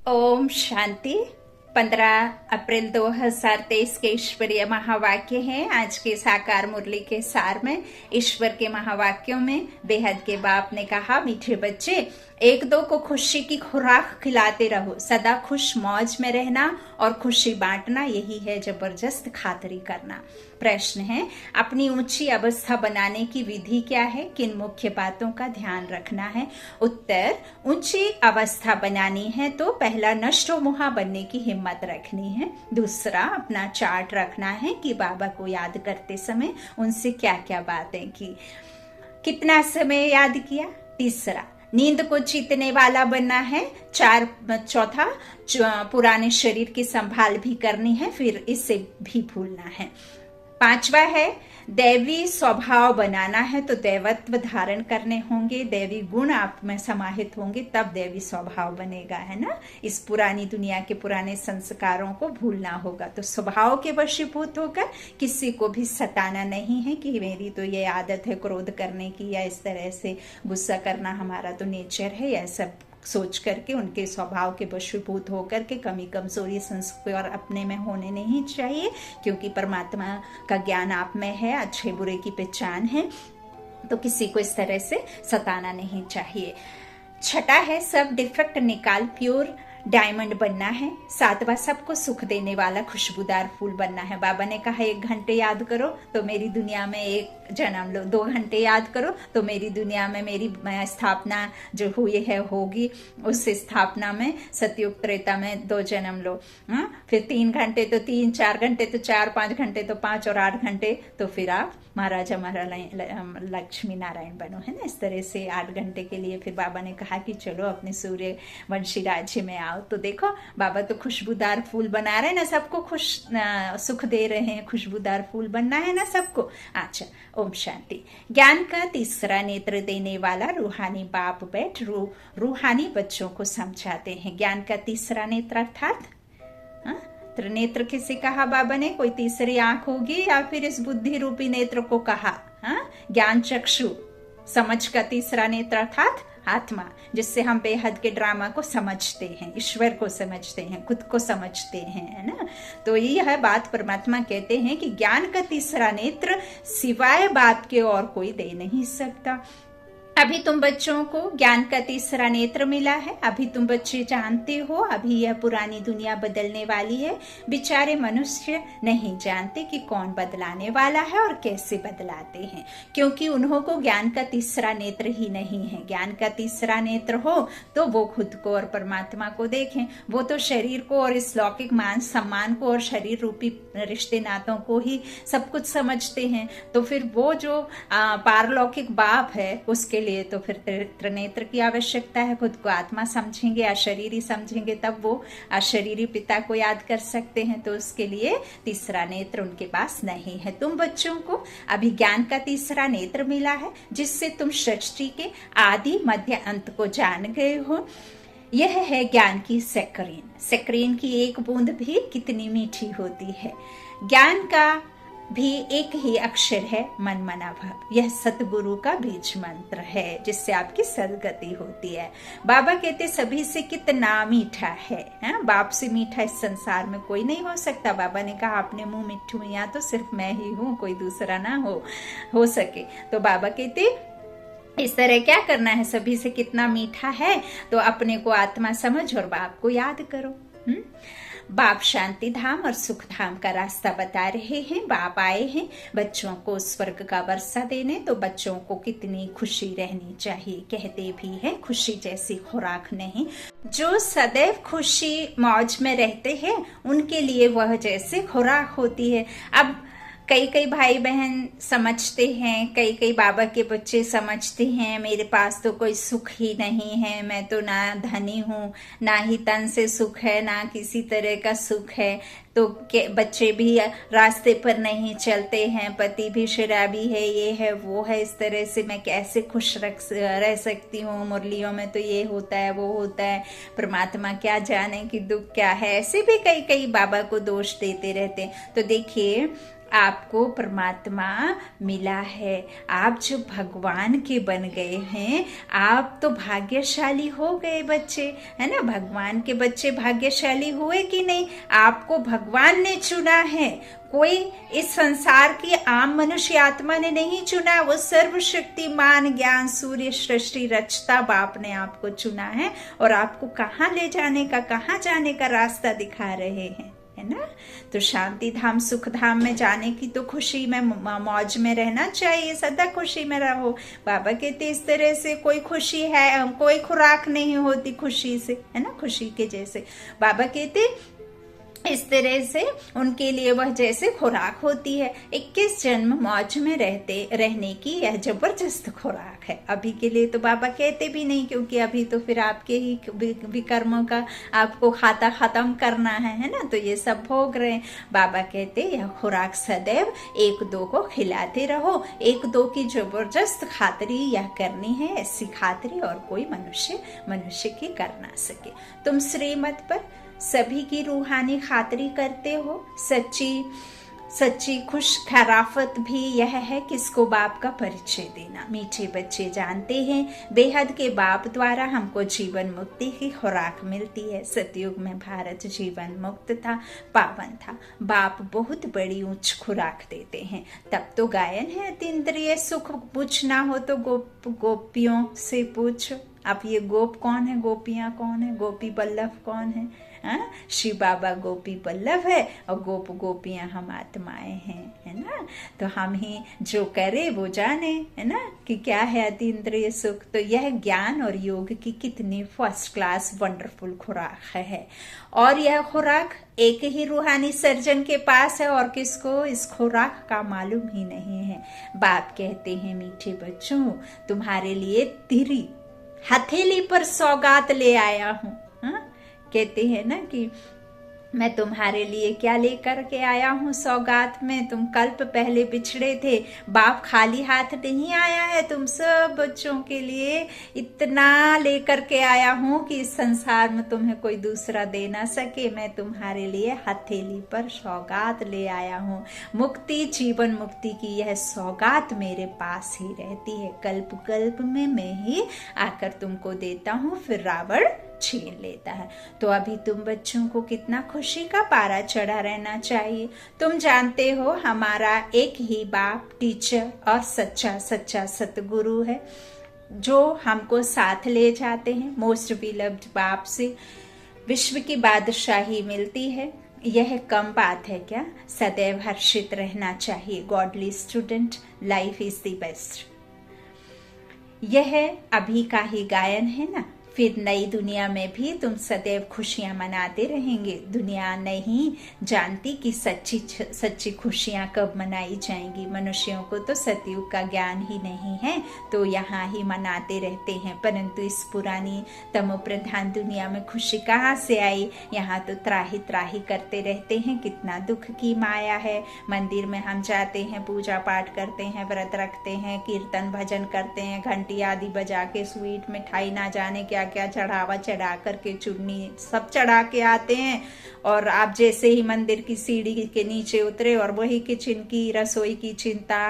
ओम शांति। 15 अप्रैल 2023 के ईश्वरीय महावाक्य हैं। आज के साकार मुरली के सार में ईश्वर के महावाक्यों में बेहद के बाप ने कहा, मीठे बच्चे, एक दो को खुशी की खुराक खिलाते रहो, सदा खुश मौज में रहना और खुशी बांटना, यही है जबरदस्त खातरी करना। प्रश्न है, अपनी ऊंची अवस्था बनाने की विधि क्या है? किन मुख्य बातों का ध्यान रखना है? उत्तर, ऊंची अवस्था बनानी है तो पहला नष्टो मुहा बनने की हिम्मत रखनी है। दूसरा, अपना चार्ट रखना है कि बाबा को याद करते समय उनसे क्या क्या बातें की, कितना समय याद किया। तीसरा, नींद को जीतने वाला बनना है। चौथा, पुराने शरीर की संभाल भी करनी है, फिर इसे भी भूलना है। पांचवा है, दैवी स्वभाव बनाना है तो दैवत्व धारण करने होंगे, दैवी गुण आप में समाहित होंगे, तब दैवी स्वभाव बनेगा, है ना। इस पुरानी दुनिया के पुराने संस्कारों को भूलना होगा। तो स्वभाव के वशीभूत होकर किसी को भी सताना नहीं है कि मेरी तो ये आदत है क्रोध करने की या इस तरह से गुस्सा करना हमारा तो नेचर है, यह सब सोच करके उनके स्वभाव के वशीभूत होकर के कमी कमजोरी संस्कार अपने में होने नहीं चाहिए, क्योंकि परमात्मा का ज्ञान आप में है, अच्छे बुरे की पहचान है, तो किसी को इस तरह से सताना नहीं चाहिए। छठा है, सब डिफेक्ट निकाल प्योर डायमंड बनना है। सातवां, सबको सुख देने वाला खुशबूदार फूल बनना है। बाबा ने कहा 1 घंटे याद करो तो मेरी दुनिया में 1 जन्म लो, 2 घंटे याद करो तो मेरी दुनिया में मेरी स्थापना जो हुई है होगी, उस स्थापना में सतयुग त्रेता में 2 जन्म लो। फिर 3 घंटे तो 3, 4 घंटे तो 4, 5 घंटे तो 5 और 8 घंटे तो फिर आप महाराजा लक्ष्मी नारायण बनो, है ना। इस तरह से 8 घंटे के लिए फिर बाबा ने कहा कि चलो अपने सूर्य वंशी राज्य में आओ। तो देखो, बाबा तो खुशबूदार फूल बना रहे हैं ना, सबको सुख दे रहे हैं, खुशबूदार फूल बनना है ना सबको। अच्छा, ओम शांति। ज्ञान का तीसरा नेत्र देने वाला रूहानी बाप बैठ रूहानी बच्चों को समझाते हैं। ज्ञान का तीसरा नेत्र अर्थात नेत्र किसे कहा बाबा ने? कोई तीसरी आंख होगी या फिर इस बुद्धि रूपी नेत्र को कहा? ज्ञान चक्षु, समझ का तीसरा नेत्र अर्थात आत्मा, जिससे हम बेहद के ड्रामा को समझते हैं, ईश्वर को समझते हैं, खुद को समझते हैं, है ना। तो यह बात परमात्मा कहते हैं कि ज्ञान का तीसरा नेत्र सिवाय बाप के और कोई दे नहीं सकता। अभी तुम बच्चों को ज्ञान का तीसरा नेत्र मिला है। अभी तुम बच्चे जानते हो, अभी यह पुरानी दुनिया बदलने वाली है। बेचारे मनुष्य नहीं जानते कि कौन बदलाने वाला है और कैसे बदलाते हैं, क्योंकि उन्हों को ज्ञान का तीसरा नेत्र ही नहीं है। ज्ञान का तीसरा नेत्र हो तो वो खुद को और परमात्मा को देखें। वो तो शरीर को और इस लौकिक मान सम्मान को और शरीर रूपी रिश्ते नातों को ही सब कुछ समझते हैं। तो फिर वो जो पारलौकिक बाप है उसके लिए तो फिर त्रिनेत्र की आवश्यकता है। खुद को आत्मा समझेंगे, अशरीरी समझेंगे, तब वो अशरीरी पिता को याद कर सकते हैं। तो उसके लिए तीसरा नेत्र उनके पास नहीं है। तुम बच्चों को अभी ज्ञान का तीसरा नेत्र मिला है, जिससे तुम सृष्टि के आदि मध्य अंत को जान गए हो। यह है ज्ञान की सेक्रीन। सेक्रीन की एक बूंद भी कितनी मीठी होती है। ज्ञान का भी एक ही अक्षर है, मन मना भव। यह सतगुरु का बीज मंत्र है, जिससे आपकी सदगति होती है। बाबा कहते सभी से कितना मीठा है, बाप से मीठा इस संसार में कोई नहीं हो सकता। बाबा ने कहा अपने मुंह मिट्ठू मियाँ तो सिर्फ मैं ही हूँ, कोई दूसरा ना हो सके। तो बाबा कहते इस तरह क्या करना है, सभी से कितना मीठा है, तो अपने को आत्मा समझ और बाप को याद करो। बाप शांति धाम और सुख धाम का रास्ता बता रहे हैं। बाप आए हैं बच्चों को स्वर्ग का वर्षा देने, तो बच्चों को कितनी खुशी रहनी चाहिए। कहते भी हैं खुशी जैसी खुराक नहीं। जो सदैव खुशी मौज में रहते हैं उनके लिए वह जैसे खुराक होती है। अब कई भाई बहन समझते हैं, कई बाबा के बच्चे समझते हैं मेरे पास तो कोई सुख ही नहीं है, मैं तो ना धनी हूँ, ना ही तन से सुख है, ना किसी तरह का सुख है। तो बच्चे भी रास्ते पर नहीं चलते हैं, पति भी शराबी है, ये है वो है, इस तरह से मैं कैसे खुश रह सकती हूँ। मुरलियों में तो ये होता है वो होता है, परमात्मा क्या जाने कि दुख क्या है। ऐसे भी कई बाबा को दोष देते रहते। तो देखिए, आपको परमात्मा मिला है, आप जो भगवान के बन गए हैं, आप तो भाग्यशाली हो गए बच्चे, है ना। भगवान के बच्चे भाग्यशाली हुए कि नहीं? आपको भगवान ने चुना है, कोई इस संसार की आम मनुष्य आत्मा ने नहीं चुना, वो सर्वशक्तिमान ज्ञान सूर्य सृष्टि रचता बाप ने आपको चुना है और आपको कहाँ ले जाने का, कहाँ जाने का रास्ता दिखा रहे हैं, है ना। तो शांति धाम सुख धाम में जाने की तो खुशी में मौज में रहना चाहिए, सदा खुशी में रहो। बाबा कहते इस तरह से कोई खुशी है, कोई खुराक नहीं होती खुशी से, है ना, खुशी के जैसे। बाबा कहते इस तरह से उनके लिए वह जैसे खुराक होती है। 21 जन्म मौज में रहने की यह जबरदस्त खुराक है। अभी के लिए तो बाबा कहते भी नहीं, क्योंकि अभी तो फिर आपके ही विकर्मों का आपको खाता खत्म करना है ना, तो ये सब भोग रहे हैं। बाबा कहते यह खुराक सदैव एक दो को खिलाते रहो, एक दो की जबरदस्त खातरी यह करनी है, ऐसी खातरी और कोई मनुष्य की कर ना सके। तुम श्रीमत पर सभी की रूहानी खातरी करते हो। सच्ची खुश खराफत भी यह है किसको बाप का परिचय देना। मीठे बच्चे जानते हैं बेहद के बाप द्वारा हमको जीवन मुक्ति की खुराक मिलती है। सतयुग में भारत जीवन मुक्त था, पावन था। बाप बहुत बड़ी ऊंच खुराक देते हैं। तब तो गायन है अतीन्द्रिय सुख पूछना हो तो गोपियों से पूछो। अब ये गोप कौन है, गोपियां कौन है, गोपी बल्लभ कौन है? शिव बाबा गोपी बल्लभ है और गोपियां हम आत्माएं हैं, है ना। तो हम ही जो करे वो जाने, है ना, कि क्या है अतीन्द्रिय सुख। तो यह ज्ञान और योग की कितनी फर्स्ट क्लास वंडरफुल खुराक है। और यह खुराक एक ही रूहानी सर्जन के पास है और किसको इस खुराक का मालूम ही नहीं है। बाप कहते हैं मीठे बच्चों, तुम्हारे लिए तेरी हथेली पर सौगात ले आया हूँ। कहते हैं ना कि मैं तुम्हारे लिए क्या लेकर के आया हूँ सौगात में। तुम कल्प पहले बिछड़े थे, बाप खाली हाथ नहीं आया है, तुम सब बच्चों के लिए इतना लेकर के आया हूँ कि इस संसार में तुम्हें कोई दूसरा दे ना सके। मैं तुम्हारे लिए हथेली पर सौगात ले आया हूँ। मुक्ति, जीवन मुक्ति की यह सौगात मेरे पास ही रहती है। कल्प कल्प में मैं ही आकर तुमको देता हूँ, फिर रावण छीन लेता है। तो अभी तुम बच्चों को कितना खुशी का पारा चढ़ा रहना चाहिए। तुम जानते हो हमारा एक ही बाप टीचर और सच्चा सतगुरु है, जो हमको साथ ले जाते हैं। मोस्ट बिलव्ड बाप से विश्व की बादशाही मिलती है। यह कम बात है क्या? सदैव हर्षित रहना चाहिए। Godly student, life is the best. यह अभी का ही गायन है ना। फिर नई दुनिया में भी तुम सदैव खुशियां मनाते रहेंगे। दुनिया नहीं जानती कि सच्ची खुशियां कब मनाई जाएंगी। मनुष्यों को तो सतयुग का ज्ञान ही नहीं है, तो यहाँ ही मनाते रहते हैं। परंतु इस पुरानी तमो प्रधान दुनिया में खुशी कहाँ से आई? यहाँ तो त्राही त्राही करते रहते हैं। कितना दुख की माया है। मंदिर में हम जाते हैं, पूजा पाठ करते हैं, व्रत रखते हैं, कीर्तन भजन करते हैं, घंटी आदि बजा के, स्वीट मिठाई ना जाने क्या क्या चढ़ावा चढ़ा करके, चुन्नी सब चढ़ा के आते हैं। और आप जैसे ही मंदिर की सीढ़ी के नीचे उतरे और वही किचन की रसोई की चिंता,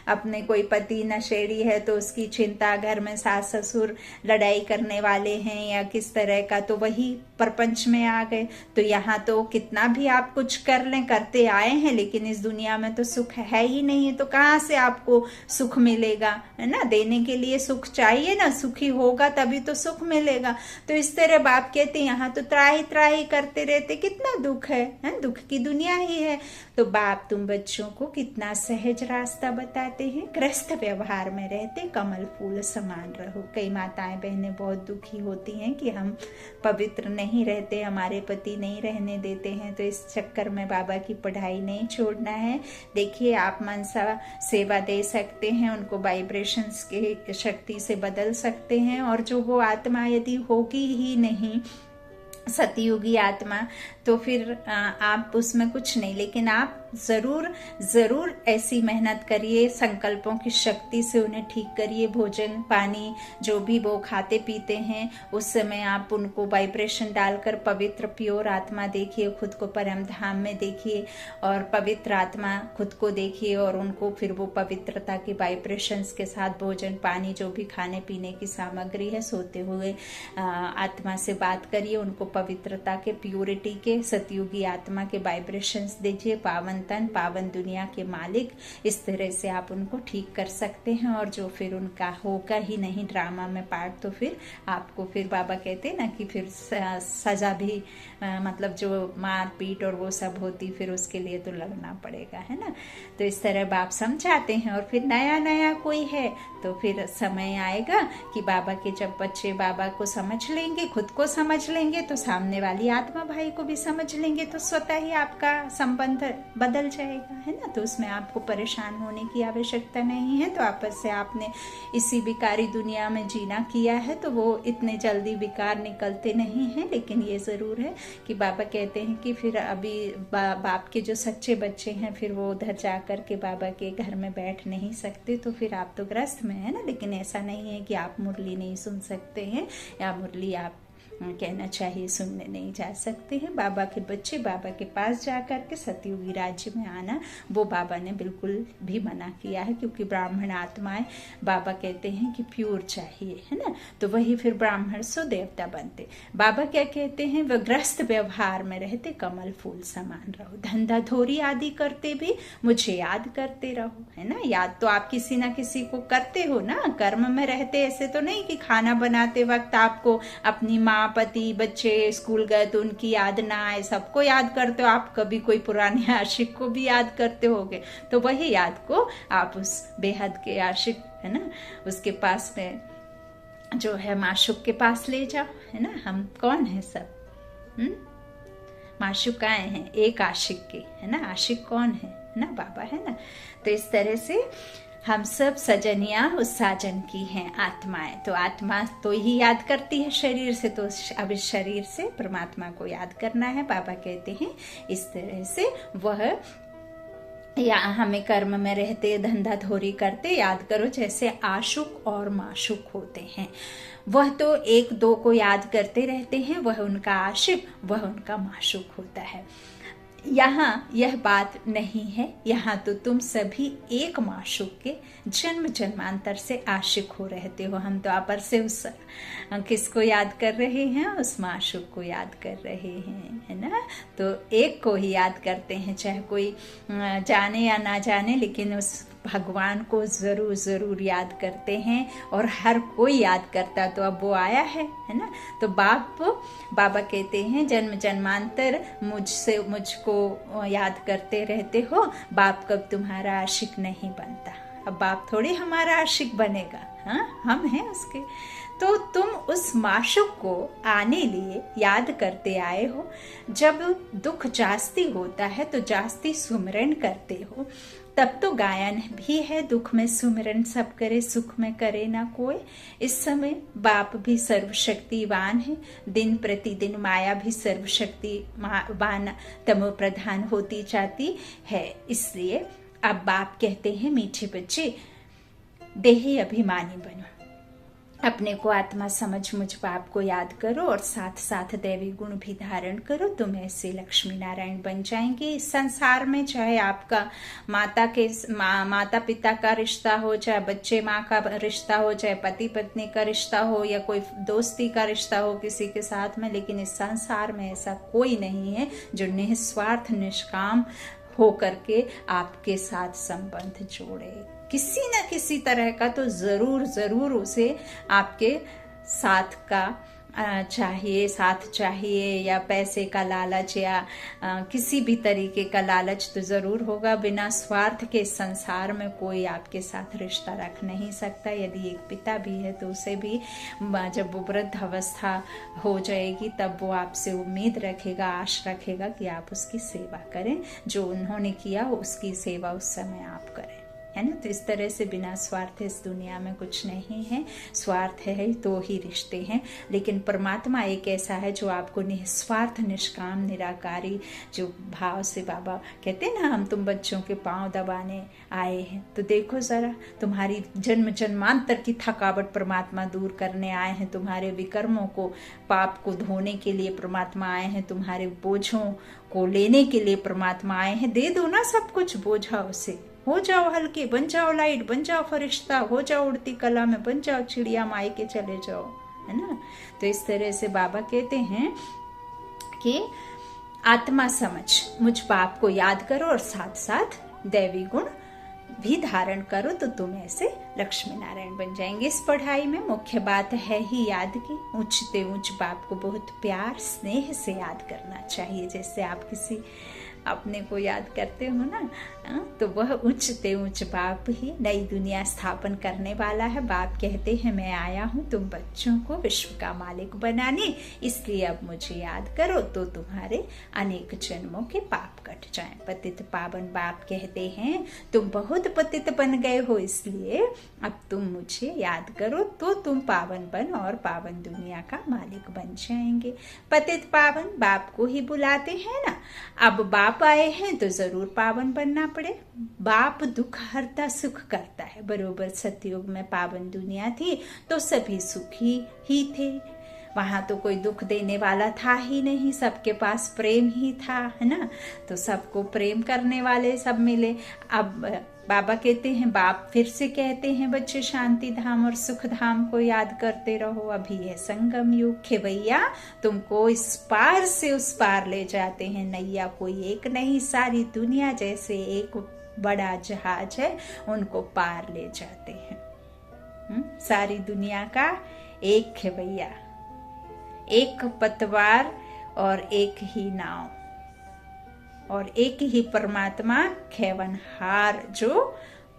अपने कोई पति नशेड़ी है तो उसकी चिंता, घर में सास ससुर लड़ाई करने वाले हैं या किस तरह का, तो वही प्रपंच में आ गए। तो यहाँ तो कितना भी आप कुछ कर लें, करते आए हैं, लेकिन इस दुनिया में तो सुख है ही नहीं। तो कहाँ से आपको सुख मिलेगा, है ना। देने के लिए सुख चाहिए ना, सुखी होगा तभी तो सुख मिलेगा। तो इस तरह बाप कहते हैं यहाँ तो त्राही त्राही करते रहते, कितना दुख है, दुख की दुनिया ही है। तो बाप तुम बच्चों को कितना सहज रास्ता बताते हैं। ग्रस्त व्यवहार में रहते कमल फूल समान रहो। कई माताएं बहनें बहुत दुखी होती हैं कि हम पवित्र नहीं रहते, हमारे पति नहीं रहने देते हैं। तो इस चक्कर में बाबा की पढ़ाई नहीं छोड़ना है। देखिए आप मनसा सेवा दे सकते हैं, उनको वाइब्रेशंस की शक्ति से बदल सकते हैं। और जो वो आत्मा यदि होगी ही नहीं सतयुगी आत्मा, तो फिर आप उसमें कुछ नहीं, लेकिन आप जरूर जरूर ऐसी मेहनत करिए, संकल्पों की शक्ति से उन्हें ठीक करिए। भोजन पानी जो भी वो खाते पीते हैं उस समय आप उनको वाइब्रेशन डालकर पवित्र प्योर आत्मा देखिए, खुद को परम धाम में देखिए और पवित्र आत्मा खुद को देखिए और उनको फिर वो पवित्रता की वाइब्रेशंस के साथ भोजन पानी जो भी खाने पीने की सामग्री है, सोते हुए आत्मा से बात करिए, उनको पवित्रता के प्योरिटी के सतयुगी आत्मा के वाइब्रेशंस दीजिए। पावन तन पावन दुनिया के मालिक, इस तरह से आप उनको ठीक कर सकते हैं। और जो फिर उनका होगा ही नहीं ड्रामा में पार्ट, तो फिर आपको फिर बाबा कहते हैं ना कि फिर सजा भी मतलब जो मार पीट और वो सब होती फिर उसके लिए तो लड़ना पड़ेगा, है ना। तो इस तरह बाप समझाते हैं। और फिर नया नया कोई है तो फिर समय आएगा कि बाबा के जब बच्चे बाबा को समझ लेंगे, खुद को समझ लेंगे, तो सामने वाली आत्मा भाई को भी समझ लेंगे, तो स्वतः ही आपका संबंध बदल जाएगा, है ना। तो उसमें आपको परेशान होने की आवश्यकता नहीं है। तो आपस से आपने इसी विकारी दुनिया में जीना किया है तो वो इतने जल्दी विकार निकलते नहीं हैं। लेकिन ये जरूर है कि बाबा कहते हैं कि फिर अभी बाप के जो सच्चे बच्चे हैं फिर वो उधर जा कर के बाबा के घर में बैठ नहीं सकते, तो फिर आप तो ग्रस्त में है ना। लेकिन ऐसा नहीं है कि आप मुरली नहीं सुन सकते हैं या मुरली आप कहना चाहिए सुनने नहीं जा सकते हैं। बाबा के बच्चे बाबा के पास जाकर के सतयुगी राज्य में आना वो बाबा ने बिल्कुल भी मना किया है, क्योंकि ब्राह्मण आत्माएं बाबा कहते हैं कि प्योर चाहिए, है ना। तो वही फिर ब्राह्मण सो देवता बनते। बाबा क्या कहते हैं, वह ग्रस्त व्यवहार में रहते कमल फूल समान रहो, धंधा धोरी आदि करते भी मुझे याद करते रहो, है ना। याद तो आप किसी ना किसी को करते हो ना, कर्म में रहते। ऐसे तो नहीं कि खाना बनाते वक्त आपको अपनी माँ पति बच्चे स्कूल गए तो उनकी याद ना आए, सबको याद करते हो। आप कभी कोई पुराने आशिक को भी याद करते होगे, तो वही याद को आप उस बेहद के आशिक, है ना, उसके पास में जो है माशुक के पास ले जाओ, है ना। हम कौन है सब, माशुकाएं हैं एक आशिक के, है ना। आशिक कौन है ना, बाबा, है ना। तो इस तरह से हम सब सजनिया उस साजन की हैं आत्माएं। तो आत्मा तो ही याद करती है शरीर से, तो अब इस शरीर से परमात्मा को याद करना है। बाबा कहते हैं इस तरह से वह या हमें कर्म में रहते धंधा धोरी करते याद करो जैसे आशुक और माशुक होते हैं। वह तो एक दो को याद करते रहते हैं, वह उनका आशिक, वह उनका माशुक होता है। यहाँ यह बात नहीं है, यहाँ तो तुम सभी एक माशुक के जन्म जन्मांतर से आशिक हो रहते हो। हम तो आपर से उस किसको याद कर रहे हैं, उस माशुक को याद कर रहे हैं, है ना। तो एक को ही याद करते हैं, चाहे कोई जाने या ना जाने, लेकिन उस भगवान को जरूर जरूर याद करते हैं। और हर कोई याद करता तो अब वो आया है ना। तो बाबा कहते हैं जन्म जन्मांतर मुझको याद करते रहते हो, बाप कब तुम्हारा आशिक नहीं बनता। अब बाप थोड़ी हमारा आशिक बनेगा, हाँ, हम हैं उसके। तो तुम उस माशुक को आने लिए याद करते आए हो। जब दुख जास्ती होता है तो जास्ती सुमिरन करते हो, तब तो गायन भी है, दुख में सुमिरन सब करे, सुख में करे ना कोई। इस समय बाप भी सर्वशक्तिवान है, दिन प्रतिदिन माया भी सर्वशक्तिवान तमो प्रधान होती जाती है। इसलिए अब बाप कहते हैं मीठे बच्चे देही अभिमानी बनो, अपने को आत्मा समझ मुझ बाप को याद करो और साथ साथ दैवी गुण भी धारण करो। तुम ऐसे लक्ष्मी नारायण बन जाएंगे इस संसार में। चाहे आपका माता पिता का रिश्ता हो, चाहे बच्चे माँ का रिश्ता हो, चाहे पति पत्नी का रिश्ता हो, या कोई दोस्ती का रिश्ता हो किसी के साथ में, लेकिन इस संसार में ऐसा कोई नहीं है जो निस्वार्थ निष्काम हो करके आपके साथ संबंध जोड़े। किसी न किसी तरह का तो जरूर उसे आपके साथ का साथ चाहिए, या पैसे का लालच, या किसी भी तरीके का लालच तो जरूर होगा। बिना स्वार्थ के संसार में कोई आपके साथ रिश्ता रख नहीं सकता। यदि एक पिता भी है तो उसे भी जब वो वृद्ध अवस्था हो जाएगी तब वो आपसे उम्मीद रखेगा, आश रखेगा कि आप उसकी सेवा करें। जो उन्होंने किया उसकी सेवा उस समय आप करें। है ना। तो इस तरह से बिना स्वार्थ इस दुनिया में कुछ नहीं है, स्वार्थ है तो ही रिश्ते हैं। लेकिन परमात्मा एक ऐसा है जो आपको निस्वार्थ, निष्काम, निराकारी जो भाव से, बाबा कहते हैं ना हम तुम बच्चों के पांव दबाने आए हैं, तो देखो जरा, तुम्हारी जन्म जन्मांतर की थकावट परमात्मा दूर करने आए हैं, तुम्हारे विकर्मों को, पाप को धोने के लिए परमात्मा आए हैं, तुम्हारे बोझों को लेने के लिए परमात्मा आए हैं। दे दो ना सब कुछ बोझा उसे, हो जाओ हल्के, बन जाओ लाइट, बन जाओ फरिश्ता, हो जाओ उड़ती कला में, बन जाओ चिड़िया, माई के चले जाओ, है ना। तो इस तरह से बाबा कहते हैं कि आत्मा समझ मुझ बाप को याद करो और साथ साथ दैवी गुण भी धारण करो, तो तुम ऐसे लक्ष्मी नारायण बन जाएंगे। इस पढ़ाई में मुख्य बात है ही याद की, ऊंचते ऊंच बाप को बहुत प्यार स्नेह से याद करना चाहिए। जैसे आप किसी अपने को याद करते हो ना, तो वह ऊंचते ऊंच बाप ही नई दुनिया स्थापन करने वाला है। बाप कहते हैं मैं आया हूँ तुम बच्चों को विश्व का मालिक बनाने, इसलिए अब मुझे याद करो तो तुम्हारे अनेक जन्मों के पाप कट जाएं। पतित पावन बाप कहते हैं तुम बहुत पतित बन गए हो, इसलिए अब तुम मुझे याद करो तो तुम पावन बन और पावन दुनिया का मालिक बन जाएंगे। पतित पावन बाप को ही बुलाते हैं ना। अब बाप आए हैं तो जरूर पावन बनना पड़े। बाप दुख हरता सुख करता है। बरोबर सतयुग में पावन दुनिया थी तो सभी सुखी ही थे, वहां तो कोई दुख देने वाला था ही नहीं, सबके पास प्रेम ही था, है ना। तो सबको प्रेम करने वाले सब मिले। अब बाबा कहते हैं, बाप फिर से कहते हैं बच्चे शांति धाम और सुख धाम को याद करते रहो। अभी है संगम युग, खेवैया तुमको इस पार से उस पार ले जाते हैं। नैया कोई एक नहीं, सारी दुनिया जैसे एक बड़ा जहाज है, उनको पार ले जाते हैं। सारी दुनिया का एक खेवैया, एक पतवार और एक ही नाव और एक ही परमात्मा खेवनहार जो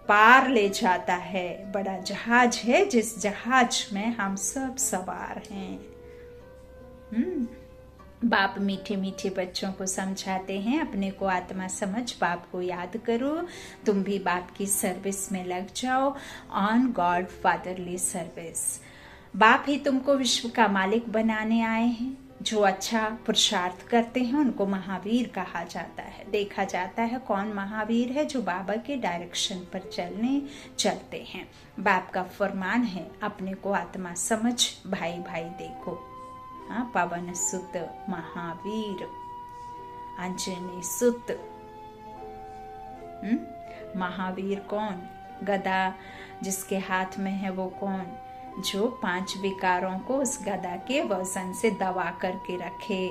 पार ले जाता है। बड़ा जहाज है जिस जहाज में हम सब सवार हैं। बाप मीठे मीठे बच्चों को समझाते हैं, अपने को आत्मा समझ बाप को याद करो, तुम भी बाप की सर्विस में लग जाओ, ऑन गॉड फादरली सर्विस। बाप ही तुमको विश्व का मालिक बनाने आए हैं। जो अच्छा पुरुषार्थ करते हैं उनको महावीर कहा जाता है। देखा जाता है कौन महावीर है, जो बाबा के डायरेक्शन पर चलते हैं। बाप का फरमान है, अपने को आत्मा समझ, भाई भाई देखो। हाँ, पवन सुत महावीर, अंजनी सुत। महावीर कौन? गदा जिसके हाथ में है वो कौन? जो 5 विकारों को उस गदा के वजन से दबा करके रखे,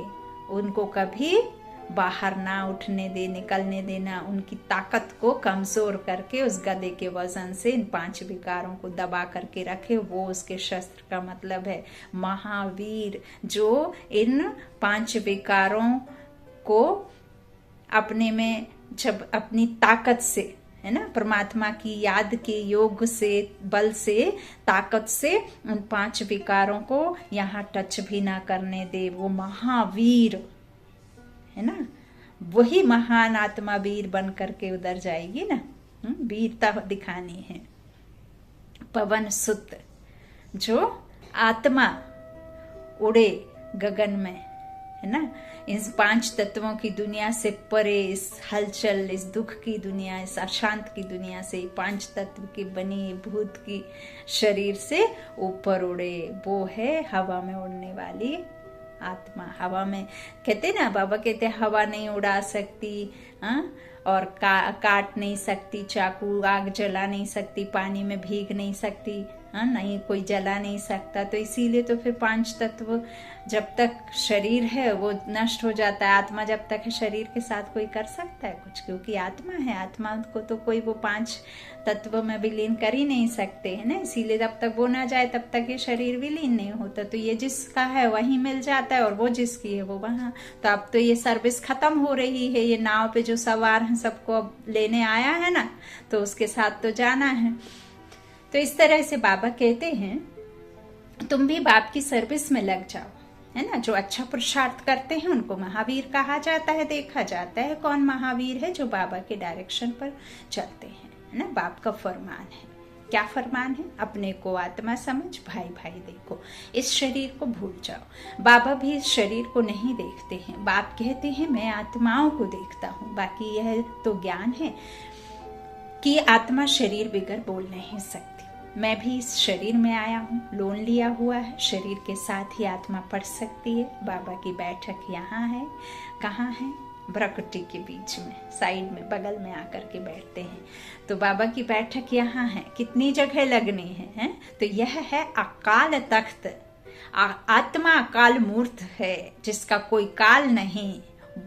उनको कभी बाहर ना उठने दे, निकलने देना, उनकी ताकत को कमजोर करके उस गदे के वजन से इन 5 विकारों को दबा करके रखे, वो उसके शस्त्र का मतलब है महावीर। जो इन 5 विकारों को अपने में जब अपनी ताकत से, है ना, परमात्मा की याद के योग से, बल से, ताकत से उन 5 विकारों को यहाँ टच भी ना करने दे, वो महावीर है ना। वही महान आत्मा वीर बन करके उधर जाएगी ना, वीरता दिखानी है। पवन सुत, जो आत्मा उड़े गगन में, है ना, इस 5 तत्वों की दुनिया से परे, इस हलचल, इस दुख की दुनिया, इस अशांत की दुनिया से 5 तत्व की बनी भूत की शरीर से ऊपर उड़े, वो है हवा में उड़ने वाली आत्मा। हवा में कहते ना, बाबा कहते हवा नहीं उड़ा सकती, और काट नहीं सकती, चाकू आग जला नहीं सकती, पानी में भीग नहीं सकती, नहीं कोई जला नहीं सकता। तो इसीलिए तो फिर 5 तत्व जब तक शरीर है वो नष्ट हो जाता है। आत्मा जब तक है शरीर के साथ कोई कर सकता है कुछ, क्योंकि आत्मा है। आत्मा को तो कोई वो 5 तत्व में विलीन कर ही नहीं सकते, है ना। इसीलिए जब तक वो ना जाए तब तक ये शरीर विलीन नहीं होता। तो ये जिसका है वहीं मिल जाता है और वो जिसकी है वो वहाँ। तो अब तो ये सर्विस खत्म हो रही है। ये नाव पे जो सवार हैं सबको अब लेने आया है ना, तो उसके साथ तो जाना है। तो इस तरह से बाबा कहते हैं तुम भी बाप की सर्विस में लग जाओ, है ना। जो अच्छा पुरुषार्थ करते हैं उनको महावीर कहा जाता है। देखा जाता है कौन महावीर है, जो बाबा के डायरेक्शन पर चलते हैं। है ना, बाप का फरमान है। क्या फरमान है? अपने को आत्मा समझ, भाई भाई देखो, इस शरीर को भूल जाओ। बाबा भी इस शरीर को नहीं देखते हैं। बाप कहते हैं मैं आत्माओं को देखता हूँ। बाकी यह तो ज्ञान है कि आत्मा शरीर बिगर बोल नहीं सकती। मैं भी इस शरीर में आया हूँ, लोन लिया हुआ है, शरीर के साथ ही आत्मा पढ़ सकती है। बाबा की बैठक यहाँ है। कहाँ है? भ्रकुटी के बीच में, साइड में, बगल में आकर के बैठते हैं। तो बाबा की बैठक यहाँ है। कितनी जगह लगनी है? तो यह है अकाल तख्त। आत्मा अकाल मूर्त है, जिसका कोई काल नहीं।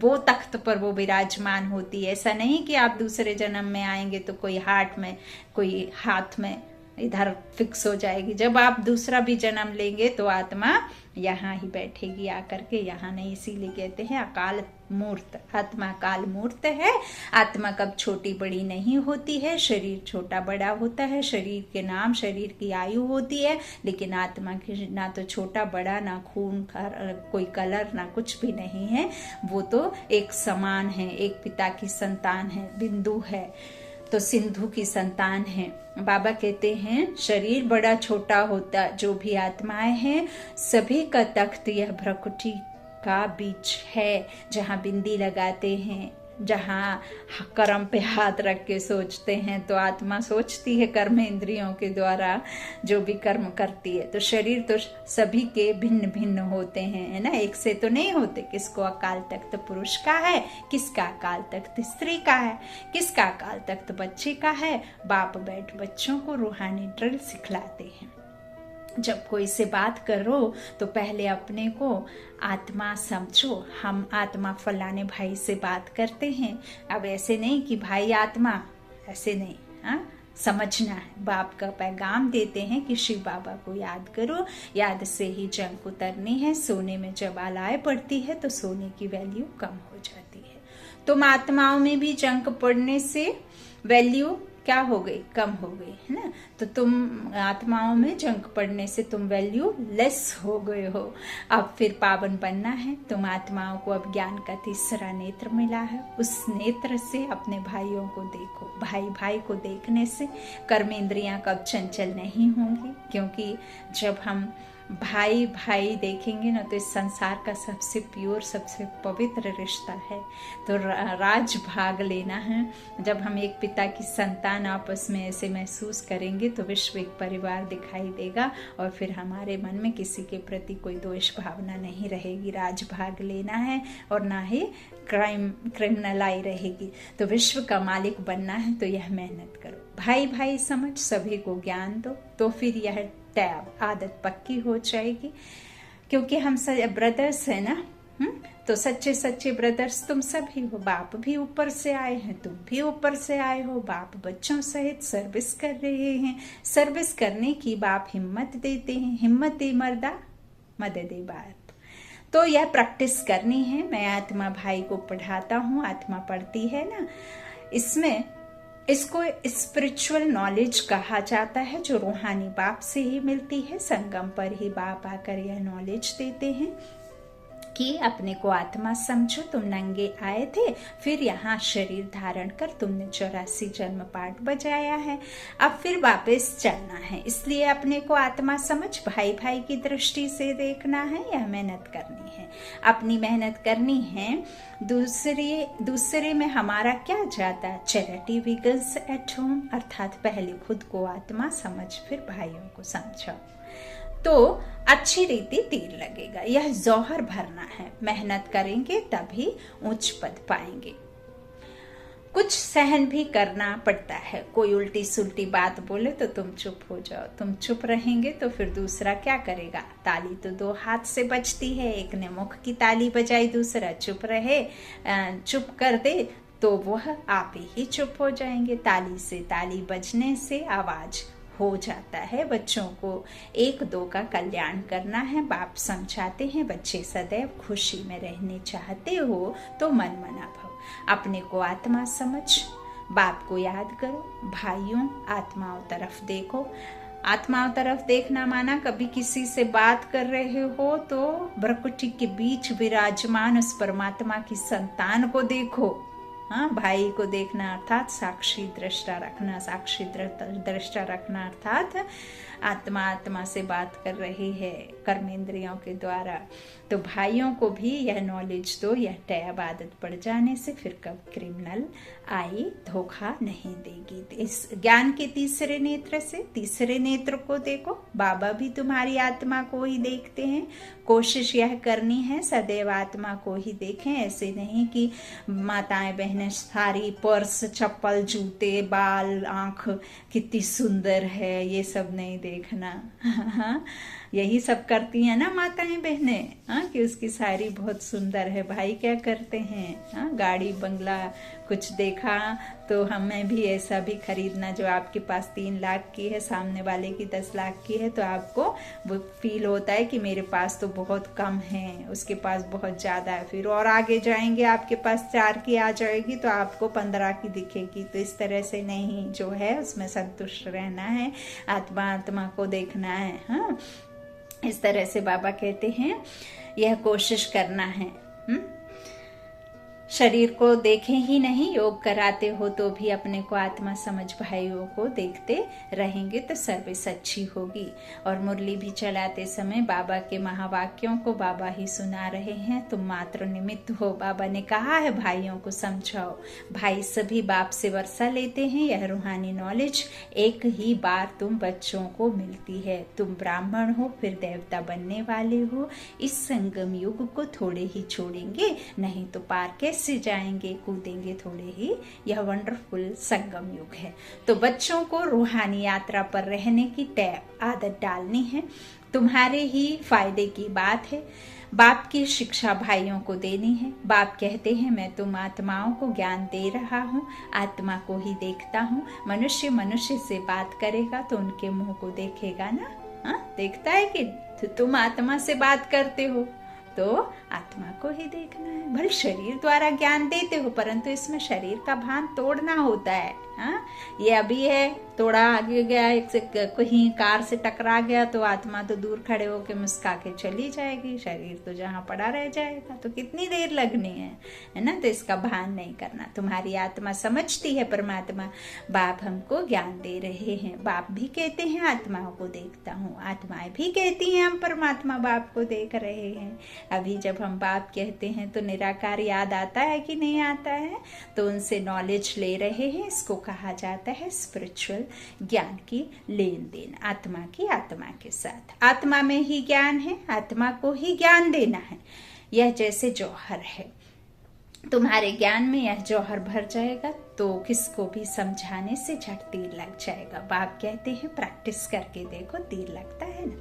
वो तख्त पर वो विराजमान होती है। ऐसा नहीं कि आप दूसरे जन्म में आएंगे तो कोई हाथ में इधर फिक्स हो जाएगी। जब आप दूसरा भी जन्म लेंगे तो आत्मा यहाँ ही बैठेगी आकर के, यहाँ नहीं। इसीलिए कहते हैं अकाल मूर्त। आत्मा काल मूर्त है। आत्मा कब छोटी बड़ी नहीं होती है। शरीर छोटा बड़ा होता है, शरीर के नाम, शरीर की आयु होती है, लेकिन आत्मा की ना तो छोटा बड़ा, ना खून कोई कलर, ना कुछ भी नहीं है। वो तो एक समान है, एक पिता की संतान है। बिंदु है तो सिंधु की संतान है। बाबा कहते हैं शरीर बड़ा छोटा होता, जो भी आत्माएं हैं सभी का तख्त यह भ्रकुटी का बीच है, जहाँ बिंदी लगाते हैं, जहाँ कर्म पे हाथ रख के सोचते हैं। तो आत्मा सोचती है कर्म इंद्रियों के द्वारा जो भी कर्म करती है। तो शरीर तो सभी के भिन्न भिन्न होते हैं, है ना, एक से तो नहीं होते। किसको अकाल तख्त पुरुष का है, किसका अकाल तख्त स्त्री का है, किसका अकाल तख्त बच्चे का है। बाप बैठ बच्चों को रूहानी ड्रिल सिखलाते हैं। जब कोई से बात करो तो पहले अपने को आत्मा समझो। हम आत्मा फलाने भाई से बात करते हैं। अब ऐसे नहीं कि भाई आत्मा, ऐसे नहीं। हाँ, समझना है। बाप का पैगाम देते हैं कि शिव बाबा को याद करो, याद से ही जंग उतरनी है। सोने में जब आलाय पड़ती है तो सोने की वैल्यू कम हो जाती है। तुम आत्माओं में भी जंग पड़ने से वैल्यू क्या हो गई? कम हो गई, है ना। तो तुम आत्माओं में जंग पड़ने से तुम वैल्यू लेस हो गए हो। अब फिर पावन बनना है। तुम आत्माओं को अब ज्ञान का तीसरा नेत्र मिला है। उस नेत्र से अपने भाइयों को देखो। भाई भाई को देखने से कर्मेंद्रियां कब चंचल नहीं होंगी, क्योंकि जब हम भाई भाई देखेंगे ना तो इस संसार का सबसे प्योर, सबसे पवित्र रिश्ता है। तो राज भाग लेना है। जब हम एक पिता की संतान आपस में ऐसे महसूस करेंगे तो विश्व एक परिवार दिखाई देगा, और फिर हमारे मन में किसी के प्रति कोई द्वेष भावना नहीं रहेगी। राज भाग लेना है और ना ही क्रिमिनलाई रहेगी। तो विश्व का मालिक बनना है तो यह मेहनत करो। भाई भाई समझ, सभी को ज्ञान दो, तो फिर यह आदत पक्की हो जाएगी। क्योंकि हम सब ब्रदर्स है ना। तो सच्चे सच्चे ब्रदर्स तुम सभी हो। बाप भी ऊपर से आए हैं, तुम भी ऊपर से आए हो। बाप बच्चों सहित सर्विस कर रहे हैं। सर्विस करने की बाप हिम्मत देते हैं। हिम्मत दे मर्दा, मदद दे बाप। तो यह प्रैक्टिस करनी है। मैं आत्मा भाई को पढ़ाता हूँ, आत्मा पढ़ती है ना। इसको स्पिरिचुअल नॉलेज कहा जाता है, जो रूहानी बाप से ही मिलती है। संगम पर ही बाप आकर यह नॉलेज देते हैं कि अपने को आत्मा समझो। तुम नंगे आए थे, फिर यहाँ शरीर धारण कर तुमने 84 जन्म पाठ बजाया है। अब फिर वापस चलना है। इसलिए अपने को आत्मा समझ, भाई भाई की दृष्टि से देखना है। यह मेहनत करनी है, अपनी मेहनत करनी है। दूसरे में हमारा क्या जाता है? चैरिटी बिगिंस एट होम, अर्थात पहले खुद को आत्मा समझ, फिर भाइयों को समझो, तो अच्छी रीति तीर लगेगा। यह जौहर भरना है। मेहनत करेंगे तभी उच्च पद पाएंगे। कुछ सहन भी करना पड़ता है। कोई उल्टी सुल्टी बात बोले तो तुम चुप हो जाओ। तुम चुप रहेंगे तो फिर दूसरा क्या करेगा? ताली तो 2 हाथ से बजती है। एक ने मुख की ताली बजाई, दूसरा चुप रहे, चुप कर दे तो वह आप ही चुप हो जाएंगे। ताली से ताली बजने से आवाज हो जाता है। बच्चों को 1-2 का कल्याण करना है। बाप समझाते हैं, बच्चे सदैव खुशी में रहने चाहते हो तो मन मना भव। अपने को आत्मा समझ, बाप को याद करो। भाइयों, आत्माओं तरफ देखो। आत्माओं तरफ देखना माना कभी किसी से बात कर रहे हो तो भ्रकुटी के बीच विराजमान उस परमात्मा की संतान को देखो। हाँ, भाई को देखना अर्थात साक्षी दृष्टा रखना, साक्षी दृष्टा रखना अर्थात आत्मा आत्मा से बात कर रही है कर्मेंद्रियों के द्वारा। तो भाइयों को भी यह नॉलेज दो, यह टैब आदत पड़ जाने से फिर कब क्रिमिनल आई धोखा नहीं देगी। इस ज्ञान के तीसरे नेत्र से, तीसरे नेत्र को देखो, बाबा भी तुम्हारी आत्मा को ही देखते हैं। कोशिश यह करनी है सदैव आत्मा को ही देखें, ऐसे नहीं कि माताएं बहनें सारी पर्स, चप्पल, जूते, बाल, आंख कितनी सुंदर है, ये सब नहीं देखना। यही सब करती हैं ना माताएं बहनें, कि उसकी साड़ी बहुत सुंदर है। भाई क्या करते हैं, गाड़ी बंगला कुछ देखा तो हमें भी ऐसा भी खरीदना, जो आपके पास 3 लाख की है, सामने वाले की 10 लाख की है, तो आपको वो फील होता है कि मेरे पास तो बहुत कम है, उसके पास बहुत ज्यादा है। फिर और आगे जाएंगे आपके पास 4 की आ जाएगी तो आपको 15 की दिखेगी। तो इस तरह से नहीं, जो है उसमें संतुष्ट रहना है, आत्मा आत्मा को देखना है। हाँ, इस तरह से बाबा कहते हैं यह कोशिश करना है। शरीर को देखें ही नहीं, योग कराते हो तो भी अपने को आत्मा समझ भाइयों को देखते रहेंगे तो सर्विस अच्छी होगी। और मुरली भी चलाते समय बाबा के महावाक्यों को बाबा ही सुना रहे हैं, तुम मात्र निमित्त हो। बाबा ने कहा है भाइयों को समझाओ। भाई सभी बाप से वर्षा लेते हैं, यह रूहानी नॉलेज एक ही बार तुम बच्चों को मिलती है। तुम ब्राह्मण हो फिर देवता बनने वाले हो, इस संगम युग को थोड़े ही छोड़ेंगे, नहीं तो पार कैसे जाएंगे, कूदेंगे थोड़े ही। यह वंडरफुल संगम युग है। तो बच्चों को रूहानी यात्रा पर रहने की टैब आदत डालनी है, तुम्हारे ही फायदे की बात है। बाप की शिक्षा भाइयों को देनी है। बाप कहते हैं मैं तुम आत्माओं को ज्ञान दे रहा हूँ, आत्मा को ही देखता हूँ। मनुष्य मनुष्य से बात करेगा तो उनके मुंह को देखेगा ना, देखता है कि तुम आत्मा से बात करते हो तो आत्मा को ही देखना है। भले शरीर द्वारा ज्ञान देते हो, परंतु इसमें शरीर का भान तोड़ना होता है। ये अभी है, थोड़ा आगे गया, एक से कहीं कार से टकरा गया तो आत्मा तो दूर खड़े होके मुस्का के चली जाएगी, शरीर तो जहाँ पड़ा रह जाएगा। तो कितनी देर लगनी है ना। तो इसका भान नहीं करना। तुम्हारी आत्मा समझती है परमात्मा, बाप हमको ज्ञान दे रहे हैं। बाप भी कहते हैं आत्माओं को देखता हूँ, आत्माएं भी कहती हैं हम परमात्मा बाप को देख रहे हैं। अभी जब हम बाप कहते हैं तो निराकार याद आता है कि नहीं आता है, तो उनसे नॉलेज ले रहे हैं। इसको कहा जाता है स्पिरिचुअल ज्ञान की लेन देन, आत्मा की आत्मा के साथ। आत्मा में ही ज्ञान है, आत्मा को ही ज्ञान देना है। यह जैसे जौहर है, तुम्हारे ज्ञान में यह जौहर भर जाएगा तो किसको भी समझाने से झट तीर लग जाएगा। बाप कहते हैं प्रैक्टिस करके देखो, तीर लगता है ना।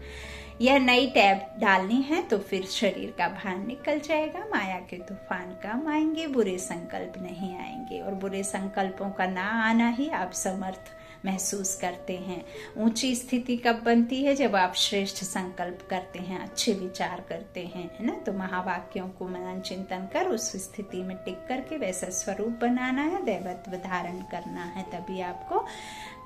यह नई टैब डालनी है तो फिर शरीर का भान निकल जाएगा, माया के तूफान कम आएंगे, बुरे संकल्प नहीं आएंगे। और बुरे संकल्पों का ना आना ही आप समर्थ महसूस करते हैं। ऊंची स्थिति कब बनती है, जब आप श्रेष्ठ संकल्प करते हैं, अच्छे विचार करते हैं, है ना। तो महावाक्यों को मनन चिंतन कर उस स्थिति में टिक करके वैसा स्वरूप बनाना है, दैवत्व धारण करना है, तभी आपको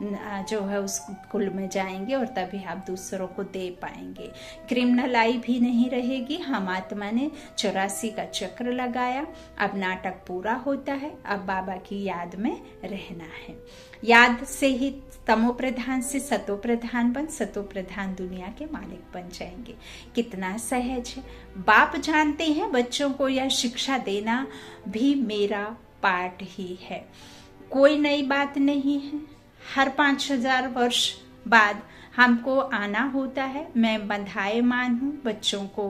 जो है उस कुल में जाएंगे और तभी आप दूसरों को दे पाएंगे। क्रिमिनल आई भी नहीं रहेगी। हम आत्मा ने 84 का चक्र लगाया, अब नाटक पूरा होता है, अब बाबा की याद में रहना है। याद से ही तमो प्रधान से सतो प्रधान बन, सतो प्रधान दुनिया के मालिक बन जाएंगे। कितना सहज है। बाप जानते हैं बच्चों को यह शिक्षा देना भी मेरा पार्ट ही है, कोई नई बात नहीं है। हर 5000 वर्ष बाद हमको आना होता है। मैं बंधाएमान हूँ, बच्चों को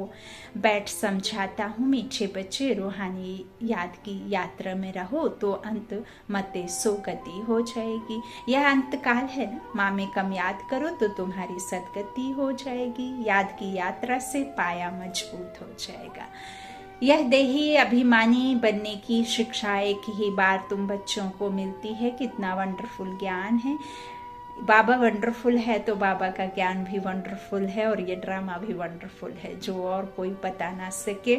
बैठ समझाता हूँ, मीठे बच्चे रूहानी याद की यात्रा में रहो तो अंत मते सो गति हो जाएगी। यह अंतकाल है ना, माँ में कम याद करो तो तुम्हारी सदगति हो जाएगी। याद की यात्रा से पाया मजबूत हो जाएगा। यह देही अभिमानी बनने की शिक्षा एक ही बार तुम बच्चों को मिलती है। कितना वंडरफुल ज्ञान है। बाबा वंडरफुल है तो बाबा का ज्ञान भी वंडरफुल है और ये ड्रामा भी वंडरफुल है, जो और कोई बता ना सके।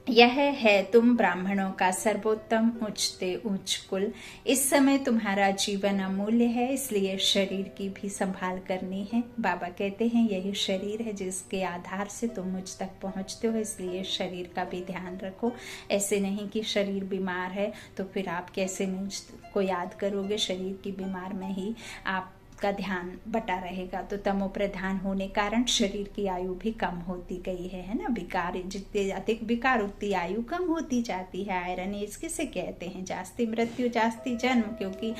यह है तुम ब्राह्मणों का सर्वोत्तम उच्चते उच्च कुल। इस समय तुम्हारा जीवन अमूल्य है, इसलिए शरीर की भी संभाल करनी है। बाबा कहते हैं यही शरीर है जिसके आधार से तुम मुझ तक पहुंचते हो, इसलिए शरीर का भी ध्यान रखो। ऐसे नहीं कि शरीर बीमार है तो फिर आप कैसे मुझ को याद करोगे। शरीर की बीमार में ही आप का ध्यान बटा रहेगा। तो तमो प्रधान होने कारण शरीर की आयु भी कम होती गई है ना। विकार, जितने अधिक विकार उतनी आयु कम होती जाती है। आयरन एज किसे कहते हैं, जास्ती मृत्यु जास्ती जन्म, क्योंकि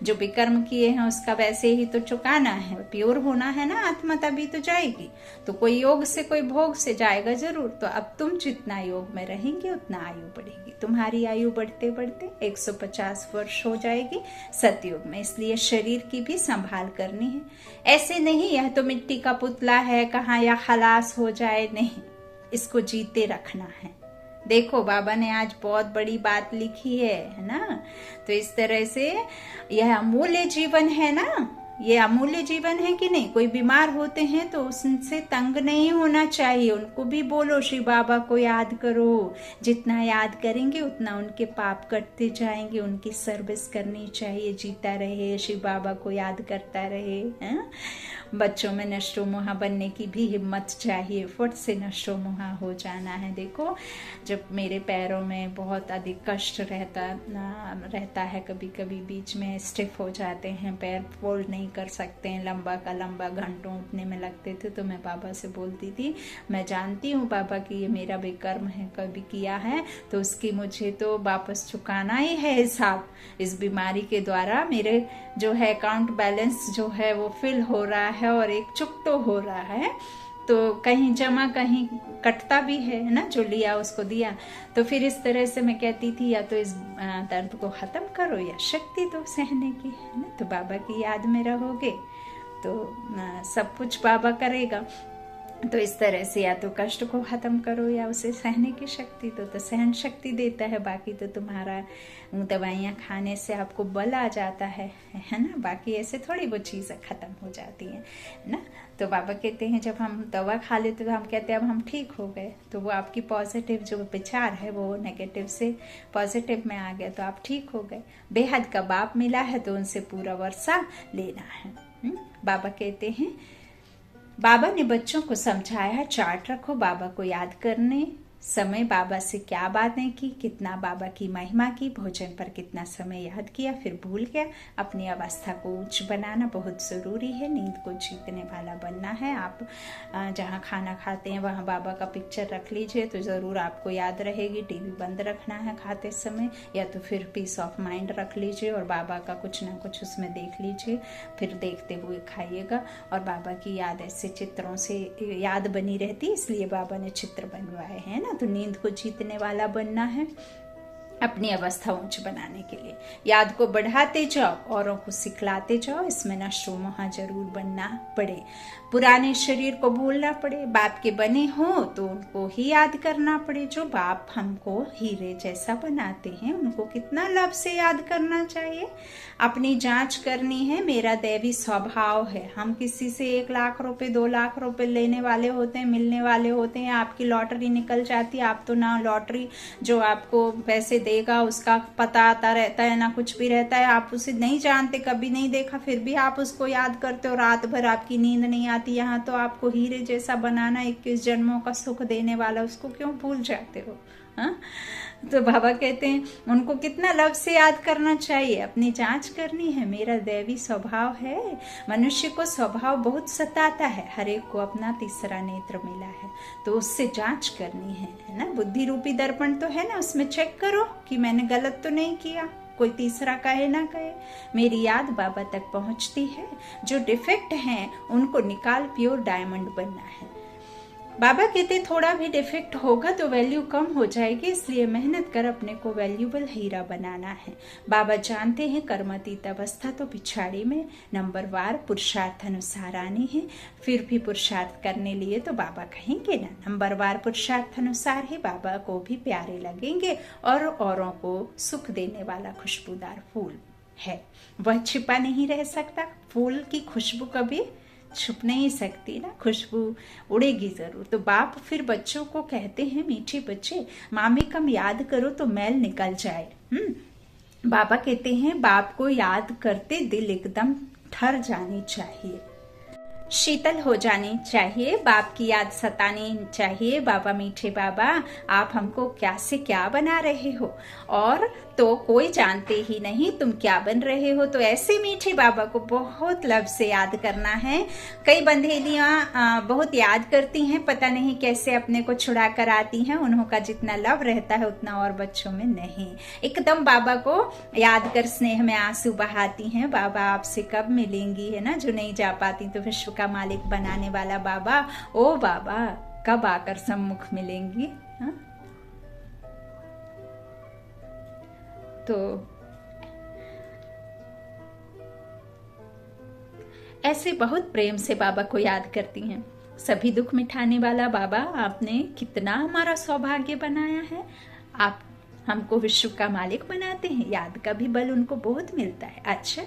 जो विकर्म किए हैं उसका वैसे ही तो चुकाना है। प्योर होना है ना आत्मा, तभी तो जाएगी। तो कोई योग से कोई भोग से जाएगा जरूर। तो अब तुम जितना योग में रहेंगे उतना आयु बढ़ेगी। तुम्हारी आयु बढ़ते बढ़ते 150 वर्ष हो जाएगी सतयुग में, इसलिए शरीर की भी संभाल करनी है। ऐसे नहीं यह तो मिट्टी का पुतला है, कहाँ या खलास हो जाए, नहीं, इसको जीते रखना है। देखो बाबा ने आज बहुत बड़ी बात लिखी है ना। तो इस तरह से यह अमूल्य जीवन है ना, ये अमूल्य जीवन है कि नहीं। कोई बीमार होते हैं तो उनसे तंग नहीं होना चाहिए, उनको भी बोलो श्री बाबा को याद करो। जितना याद करेंगे उतना उनके पाप कटते जाएंगे। उनकी सर्विस करनी चाहिए, जीता रहे, श्री बाबा को याद करता रहे। बच्चों में नष्टो मोहा बनने की भी हिम्मत चाहिए, फट से नष्टो मोहा हो जाना है। देखो जब मेरे पैरों में बहुत अधिक कष्ट रहता है, कभी कभी बीच में स्टिफ हो जाते हैं, पैर फोल्ड नहीं कर सकते हैं, लंबा का लंबा घंटों उठने में लगते थे, तो मैं बाबा से बोलती थी मैं जानती हूँ बाबा कि ये मेरा विकर्म है, कभी किया है तो उसकी मुझे तो वापस चुकाना ही है हिसाब। इस बीमारी के द्वारा मेरे जो है अकाउंट बैलेंस जो है वो फिल हो रहा है और एक चुकतो हो रहा है, तो कहीं जमा कहीं कटता भी है ना, जो लिया उसको दिया। तो फिर इस तरह से मैं कहती थी या तो इस दर्द को खत्म करो या शक्ति दो सहने की, है ना। तो बाबा की याद में रहोगे तो सब कुछ बाबा करेगा। तो इस तरह से या तो कष्ट को खत्म करो या उसे सहने की शक्ति दो, तो सहन शक्ति देता है। बाकी तो तुम्हारा दवाइयाँ खाने से आपको बल आ जाता है ना। बाकी ऐसे थोड़ी वो चीज़ें खत्म हो जाती हैं ना। तो बाबा कहते हैं जब हम दवा खा लेते तो हम कहते हैं अब हम ठीक हो गए, तो वो आपकी पॉजिटिव जो विचार है वो नेगेटिव से पॉजिटिव में आ गया, तो आप ठीक हो गए। बेहद का बाप मिला है तो उनसे पूरा वर्षा लेना है। बाबा कहते हैं, बाबा ने बच्चों को समझाया चार्ट रखो, बाबा को याद करने समय बाबा से क्या बातें की, कितना बाबा की महिमा की, भोजन पर कितना समय याद किया, फिर भूल गया। अपनी अवस्था को उच्च बनाना बहुत ज़रूरी है, नींद को जीतने वाला बनना है। आप जहाँ खाना खाते हैं वहाँ बाबा का पिक्चर रख लीजिए तो ज़रूर आपको याद रहेगी। टीवी बंद रखना है खाते समय, या तो फिर पीस ऑफ माइंड रख लीजिए और बाबा का कुछ ना कुछ उसमें देख लीजिए, फिर देखते हुए खाइएगा। और बाबा की याद ऐसे चित्रों से याद बनी रहती, इसलिए बाबा ने चित्र बनवाए हैं ना। तो नींद को जीतने वाला बनना है, अपनी अवस्था ऊंच बनाने के लिए याद को बढ़ाते जाओ, औरों को सिखलाते जाओ। इसमें नशो मोहा जरूर बनना पड़े, पुराने शरीर को भूलना पड़े। बाप के बने हो तो उनको ही याद करना पड़े। जो बाप हमको हीरे जैसा बनाते हैं उनको कितना लब से याद करना चाहिए। अपनी जांच करनी है, मेरा दैवी स्वभाव है। हम किसी से 1 लाख रुपए 2 लाख रुपए लेने वाले होते हैं, मिलने वाले होते हैं, आपकी लॉटरी निकल जाती है। आप तो ना लॉटरी जो आपको पैसे देगा उसका पता आता रहता है, ना कुछ भी रहता है। आप उसे नहीं जानते, कभी नहीं देखा, फिर भी आप उसको याद करते हो। रात भर आपकी नींद नहीं आती। यहाँ तो आपको हीरे जैसा बनाना, 21 जन्मों का सुख देने वाला, उसको क्यों भूल जाते हो? हाँ, तो बाबा कहते हैं उनको कितना लव से याद करना चाहिए। अपनी जांच करनी है, मेरा दैवी स्वभाव है। मनुष्य को स्वभाव बहुत सताता है, हर एक को अपना तीसरा नेत्र मिला है, तो उससे जांच करनी है ना। बुद्धि रूपी दर्पण तो है ना, उसमें चेक करो कि मैंने गलत तो नहीं किया। कोई तीसरा कहे ना कहे, मेरी याद बाबा तक पहुंचती है। जो डिफेक्ट हैं उनको निकाल प्योर डायमंड बनना है। बाबा कहते थोड़ा भी डिफेक्ट होगा तो वैल्यू कम हो जाएगी, इसलिए मेहनत कर अपने को वैल्यूबल हीरा बनाना है। बाबा जानते हैं कर्मातीत अवस्था तो पिछाड़ी में नंबरवार पुरुषार्थ अनुसार आनी है। फिर भी पुरुषार्थ करने लिए तो बाबा कहेंगे ना, नंबरवार पुरुषार्थ अनुसार ही बाबा को भी प्यारे लगेंगे और औरों को सुख देने वाला खुशबूदार फूल है, वह छिपा नहीं रह सकता। फूल की खुशबू कभी छुप नहीं सकती ना, खुशबू उड़ेगी जरूर। तो बाप फिर बच्चों को कहते हैं, मीठे बच्चे माँ में कम याद करो तो मैल निकल जाए। बाबा कहते हैं बाप को याद करते दिल एकदम ठर जानी चाहिए, शीतल हो जानी चाहिए, बाप की याद सतानी चाहिए। बाबा मीठे बाबा आप हमको क्या से क्या बना रहे हो, और तो कोई जानते ही नहीं तुम क्या बन रहे हो। तो ऐसे मीठे बाबा को बहुत लव से याद करना है। कई बंधेलियां बहुत याद करती हैं, पता नहीं कैसे अपने को छुड़ा कर आती हैं। उन्हों का जितना लव रहता है उतना और बच्चों में नहीं। एकदम बाबा को याद कर स्नेह में आंसू बहाती हैं। बाबा आपसे कब मिलेंगी, है ना, जो नहीं जा पाती। तो विश्व का मालिक बनाने वाला बाबा, ओ बाबा कब आकर सम्मुख मिलेंगी। हाँ? तो ऐसे बहुत प्रेम से बाबा को याद करती हैं। सभी दुख मिटाने वाला बाबा, आपने कितना हमारा सौभाग्य बनाया है। आप हमको विश्व का मालिक बनाते हैं, याद का भी बल उनको बहुत मिलता है। अच्छा,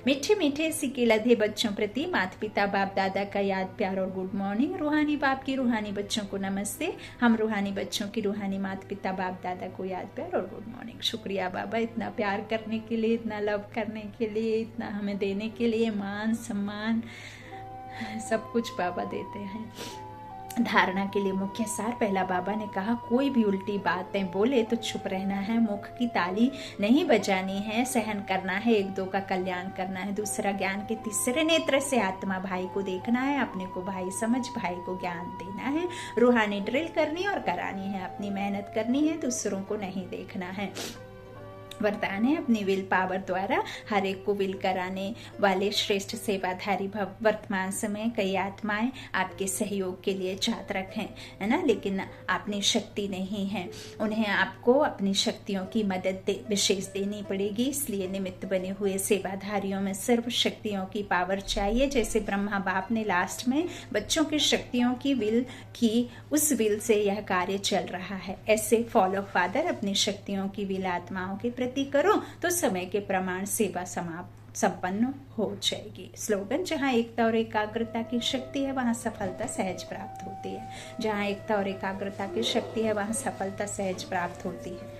मीठे मीठे सिके लधे बच्चों प्रति माता पिता बाप दादा का याद प्यार और गुड मॉर्निंग। रूहानी बाप की रूहानी बच्चों को नमस्ते। हम रूहानी बच्चों की रूहानी माता पिता बाप दादा को याद प्यार और गुड मॉर्निंग। शुक्रिया बाबा, इतना प्यार करने के लिए, इतना लव करने के लिए, इतना हमें देने के लिए। मान सम्मान सब कुछ बाबा देते हैं। धारणा के लिए मुख्य सार। पहला, बाबा ने कहा कोई भी उल्टी बातें बोले तो चुप रहना है, मुख की ताली नहीं बजानी है, सहन करना है, एक दो का कल्याण करना है। दूसरा, ज्ञान के तीसरे नेत्र से आत्मा भाई को देखना है, अपने को भाई समझ भाई को ज्ञान देना है। रूहानी ड्रिल करनी और करानी है, अपनी मेहनत करनी है, दूसरों को नहीं देखना है। वरदान है, अपनी विल पावर द्वारा हर एक को विल कराने वाले श्रेष्ठ सेवाधारी भव। वर्तमान समय कई आत्माएं आपके सहयोग के लिए जातरक हैं, है ना, लेकिन अपनी शक्ति नहीं है। उन्हें आपको अपनी शक्तियों की मदद विशेष देनी पड़ेगी। इसलिए निमित्त बने हुए सेवाधारियों में सर्व शक्तियों की पावर चाहिए। जैसे ब्रह्मा बाप ने लास्ट में बच्चों की शक्तियों की विल की, उस विल से यह कार्य चल रहा है। ऐसे फॉलो फादर अपनी शक्तियों की विल आत्माओं के करो तो समय के प्रमाण सेवा समाप्त संपन्न हो जाएगी। स्लोगन, जहाँ एकता और एकाग्रता की शक्ति है वहाँ सफलता सहज प्राप्त होती है। जहाँ एकता और एकाग्रता की शक्ति है वहाँ सफलता सहज प्राप्त होती है।